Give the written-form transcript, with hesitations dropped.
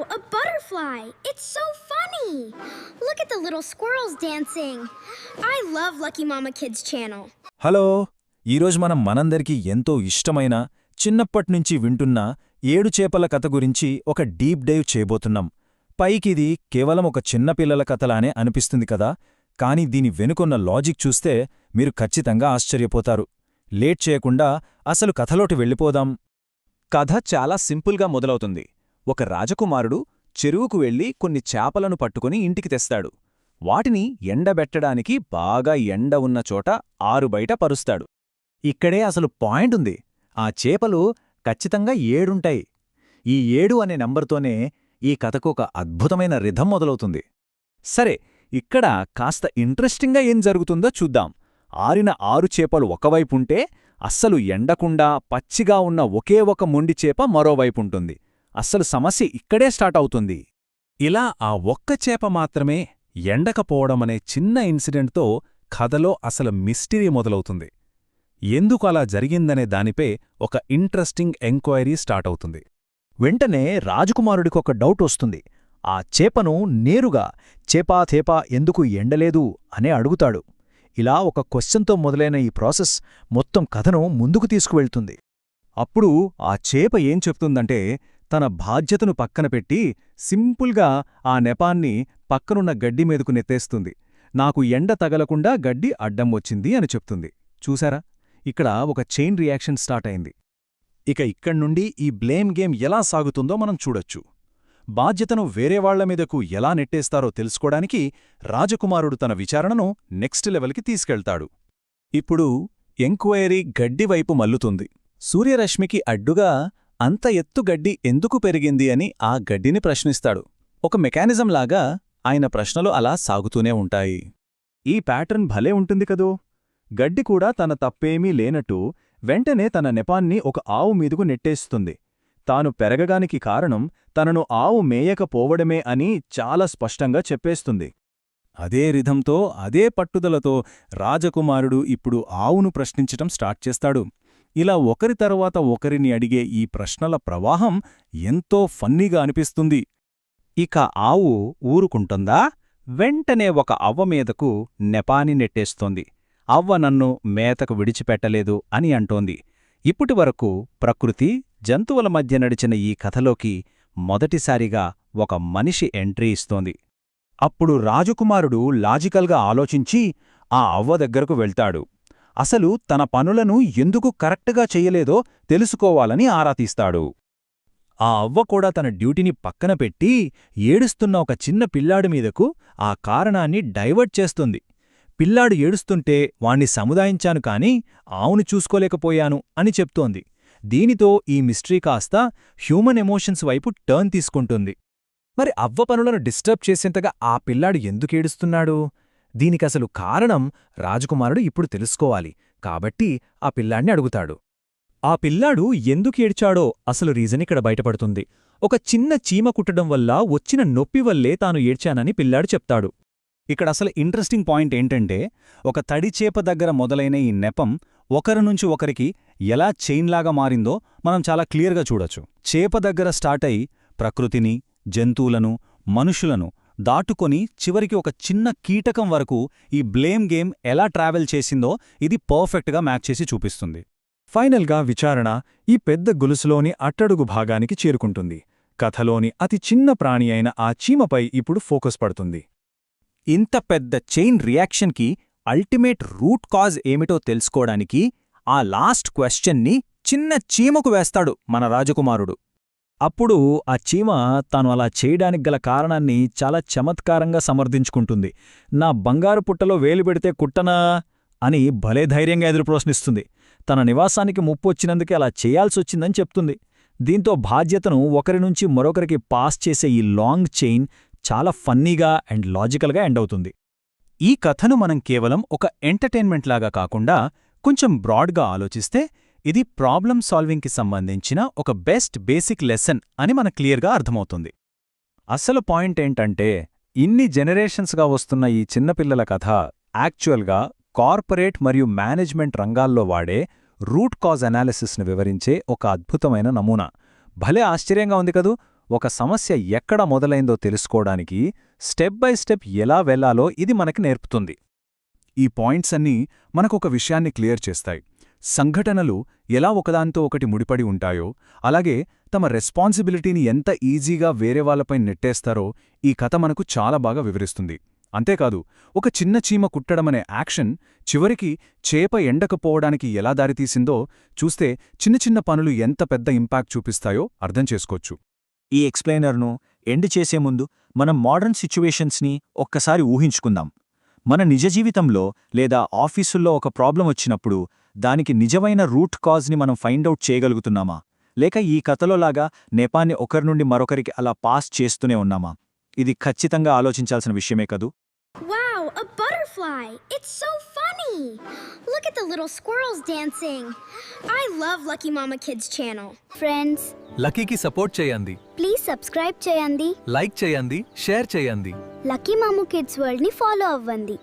a butterfly! It's so funny! Look at the little squirrels dancing. I love Lucky Mama Kids channel. Hello ఈరోజు మనందరికీ ఎంతో ఇష్టమైన చిన్నప్పట్నుంచి వింటున్న 7 చేపల కథ గురించి ఒక డీప్ డైవ్ చేయబోతున్నాం. పైకిది కేవలం ఒక చిన్నపిల్లల కథలానే అనిపిస్తుంది కదా, కానీ దీని వెనుకొన్న లాజిక్ చూస్తే మీరు ఖచ్చితంగా ఆశ్చర్యపోతారు. లేట్ చేయకుండా అసలు కథలోకి వెళ్ళిపోదాం. కథ చాలా సింపుల్గా మొదలవుతుంది. ఒక రాజకుమారుడు చెరువుకు వెళ్లి కొన్ని చేపలను పట్టుకుని ఇంటికి తెస్తాడు. వాటిని ఎండబెట్టడానికి బాగా ఎండ ఉన్న చోట ఆరుబయట పరుస్తాడు. ఇక్కడే అసలు పాయింట్ ఉంది. ఆ చేపలు ఖచ్చితంగా 7 ఉంటాయి. ఈ 7 అనే నంబర్తోనే ఈ కథకు ఒక అద్భుతమైన రిథం మొదలవుతుంది. సరే, ఇక్కడ కాస్త ఇంట్రెస్టింగ్గా ఏం జరుగుతుందో చూద్దాం. ఆరిన 6 చేపలు ఒకవైపుంటే అస్సలు ఎండకుండా పచ్చిగా ఉన్న ఒకే ఒక మొండి చేప మరోవైపుంటుంది. అస్సలు సమస్య ఇక్కడే స్టార్ట్ అవుతుంది. ఇలా ఆ ఒక్క చేప మాత్రమే ఎండకపోవడమనే చిన్న ఇన్సిడెంట్తో కథలో అసలు మిస్టరీ మొదలవుతుంది. ఎందుకు అలా జరిగిందనే దానిపై ఒక ఇంట్రెస్టింగ్ ఎంక్వైరీ స్టార్ట్ అవుతుంది. వెంటనే రాజకుమారుడికొక డౌట్ వస్తుంది. ఆ చేపను నేరుగా చేపా ఎందుకు ఎండలేదు అనే అడుగుతాడు. ఇలా ఒక క్వశ్చన్తో మొదలైన ఈ ప్రాసెస్ మొత్తం కథను ముందుకు తీసుకువెళ్తుంది. అప్పుడు ఆ చేప ఏం చెప్తుందంటే, తన బాధ్యతను పక్కన పెట్టి సింపుల్గా ఆ నెపాన్ని పక్కనున్న గడ్డి మీదకు నెత్తేస్తుంది. నాకు ఎండ తగలకుండా గడ్డి అడ్డం వచ్చింది అని చెప్తుంది. చూసారా, ఇక్కడ ఒక చైన్ రియాక్షన్ స్టార్ట్ అయింది. ఇక్కడ్నుండి ఈ బ్లేమ్ గేమ్ ఎలా సాగుతుందో మనం చూడొచ్చు. బాధ్యతను వేరేవాళ్ల మీదకు ఎలా నెట్టేస్తారో తెలుసుకోడానికి రాజకుమారుడు తన విచారణను నెక్స్ట్ లెవెల్కి తీసుకెళ్తాడు. ఇప్పుడు ఎంక్వైరీ గడ్డివైపు మల్లుతుంది. సూర్యరశ్మికి అడ్డుగా అంత ఎత్తు గడ్డి ఎందుకు పెరిగింది అని ఆ గడ్డిని ప్రశ్నిస్తాడు. ఒక మెకానిజంలాగా ఆయన ప్రశ్నలు అలా సాగుతూనే ఉంటాయి. ఈ ప్యాటర్న్ భలే ఉంటుంది కదూ. గడ్డి కూడా తన తప్పేమీ లేనట్టు వెంటనే తన నెపాన్ని ఒక ఆవు మీదకు నెట్టేస్తుంది. తాను పెరగడానికి కారణం తనను ఆవు మేయకపోవడమే అని చాలా స్పష్టంగా చెప్పేస్తుంది. అదే రిథంతో అదే పట్టుదలతో రాజకుమారుడు ఇప్పుడు ఆవును ప్రశ్నించటం స్టార్ట్ చేస్తాడు. ఇలా ఒకరి తర్వాత ఒకరిని అడిగే ఈ ప్రశ్నల ప్రవాహం ఎంతో ఫన్నీగా అనిపిస్తుంది. ఇక ఆవు ఊరుకుంటుందా? వెంటనే ఒక అవ్వ మీదకు నెపాని నెట్టేస్తోంది. అవ్వ నన్ను మేతకు విడిచిపెట్టలేదు అని అంటోంది. ఇప్పటివరకు ప్రకృతి, జంతువుల మధ్య నడిచిన ఈ కథలోకి మొదటిసారిగా ఒక మనిషి ఎంట్రీ ఇస్తోంది. అప్పుడు రాజకుమారుడు లాజికల్గా ఆలోచించి ఆ అవ్వ దగ్గరకు వెళ్తాడు. అసలు తన పనులను ఎందుకు కరెక్ట్గా చెయ్యలేదో తెలుసుకోవాలని ఆరా తీస్తాడు. ఆ అవ్వ కూడా తన డ్యూటీని పక్కన పెట్టి ఏడుస్తున్న ఒక చిన్న పిల్లాడి మీదకు ఆ కారణాన్ని డైవర్ట్ చేస్తుంది. పిల్లాడు ఏడుస్తుంటే వాణ్ణి సముదాయించాను కాని ఆవును చూసుకోలేకపోయాను అని చెప్తోంది. దీనితో ఈ మిస్టరీ కాస్త హ్యూమన్ ఎమోషన్స్ వైపు టర్న్ తీసుకుంటుంది. మరి అవ్వ పనులను డిస్టర్బ్ చేసేంతగా ఆ పిల్లాడు ఎందుకేడుస్తున్నాడు? దీనికసలు కారణం రాజకుమారుడు ఇప్పుడు తెలుసుకోవాలి. కాబట్టి ఆ పిల్లాడిని అడుగుతాడు. ఆ పిల్లాడు ఎందుకేడ్చాడో అసలు రీజన్ ఇక్కడ బయటపడుతుంది. ఒక చిన్న చీమ కుట్టడం వల్ల వచ్చిన నొప్పి వల్లే తాను ఏడ్చానని పిల్లాడు చెప్తాడు. ఇక్కడ అసలు ఇంట్రెస్టింగ్ పాయింట్ ఏంటంటే, ఒక తడిచేప దగ్గర మొదలైన ఈ నెపం ఒకరి నుంచి ఒకరికి ఎలా చైన్లాగా మారిందో మనం చాలా క్లియర్గా చూడొచ్చు. చేప దగ్గర స్టార్ట్ అయి ప్రకృతిని, జంతువులను, మనుషులను దాటుకొని చివరికి ఒక చిన్న కీటకం వరకు ఈ బ్లేమ్ గేమ్ ఎలా ట్రావెల్ చేసిందో ఇది పర్ఫెక్ట్గా మ్యాచ్ చేసి చూపిస్తుంది. ఫైనల్గా విచారణ ఈ పెద్ద గొలుసులోని అట్టడుగు భాగానికి చేరుకుంటుంది. కథలోని అతి చిన్న ప్రాణి అయిన ఆ చీమపై ఇప్పుడు ఫోకస్ పడుతుంది. ఇంత పెద్ద చైన్ రియాక్షన్కి అల్టిమేట్ రూట్ కాజ్ ఏమిటో తెలుసుకోవడానికి ఆ లాస్ట్ క్వశ్చన్ని చిన్న చీమకు వేస్తాడు మన రాజకుమారుడు. అప్పుడు ఆ చీమ తాను అలా చేయడానికి గల కారణాన్ని చాలా చమత్కారంగా సమర్థించుకుంటుంది. నా బంగారు పుట్టలో వేలు పెడితే కుట్టనా అని భలే ధైర్యంగా ఎదురు ప్రశ్నిస్తుంది. తన నివాసానికి ముప్పు వచ్చినందుకే అలా చేయాల్సొచ్చిందని చెప్తుంది. దీంతో బాధ్యతను ఒకరి నుంచి మరొకరికి పాస్ చేసే ఈ లాంగ్ చైన్ చాలా ఫన్నీగా అండ్ లాజికల్గా ఎండ్ అవుతుంది. ఈ కథను మనం కేవలం ఒక ఎంటర్టైన్మెంట్ లాగా కాకుండా కొంచెం బ్రాడ్గా ఆలోచిస్తే ఇది ప్రాబ్లమ్ సాల్వింగ్కి సంబంధించిన ఒక బెస్ట్ బేసిక్ లెసన్ అని మనకు క్లియర్గా అర్థమవుతుంది. అసలు పాయింట్ ఏంటంటే, ఇన్ని జనరేషన్స్గా వస్తున్న ఈ చిన్నపిల్లల కథ యాక్చువల్గా కార్పొరేట్ మరియు మేనేజ్మెంట్ రంగాల్లో వాడే రూట్ కాజ్ అనాలిసిస్ను వివరించే ఒక అద్భుతమైన నమూనా. భలే ఆశ్చర్యంగా ఉంది కదూ. ఒక సమస్య ఎక్కడ మొదలైందో తెలుసుకోవడానికి స్టెప్ బై స్టెప్ ఎలా వెళ్లాలో ఇది మనకి నేర్పుతుంది. ఈ పాయింట్స్ అన్నీ మనకొక విషయాన్ని క్లియర్ చేస్తాయి. సంఘటనలు ఎలా ఒకదాంతో ఒకటి ముడిపడి ఉంటాయో, అలాగే తమ రెస్పాన్సిబిలిటీని ఎంత ఈజీగా వేరే వాళ్లపై నెట్టేస్తారో ఈ కథ మనకు చాలా బాగా వివరిస్తుంది. అంతేకాదు, ఒక చిన్న చీమ కుట్టడమనే యాక్షన్ చివరికి చేప ఎండకపోవడానికి ఎలా దారితీసిందో చూస్తే చిన్న చిన్న పనులు ఎంత పెద్ద ఇంపాక్ట్ చూపిస్తాయో అర్థం చేసుకోవచ్చు. ఈ ఎక్స్ప్లెయినర్ను ఎండ్ చేసే ముందు మనం మోడర్న్ సిచ్యువేషన్స్ని ఒక్కసారి ఊహించుకుందాం. మన నిజ జీవితంలో లేదా ఆఫీసుల్లో ఒక ప్రాబ్లం వచ్చినప్పుడు దానికి నిజమైన రూట్ కాజ్ని మనం ఫైండౌట్ చేయగలుగుతున్నామా? లేక ఈ కథలోలాగా నెపాన్ని ఒకరి నుండి మరొకరికి అలా పాస్ చేస్తూనే ఉన్నామా? ఇది ఖచ్చితంగా ఆలోచించాల్సిన విషయమే కదూ. Wow, a butterfly! It's so funny! Look at the little squirrels dancing. I love Lucky Mama Kids channel. Friends, లక్కీకి సపోర్ట్ చేయండి, please subscribe cheyandi. లైక్ చేయండి, షేర్ చేయండి. Lucky Mama Kids World ni follow avvandi.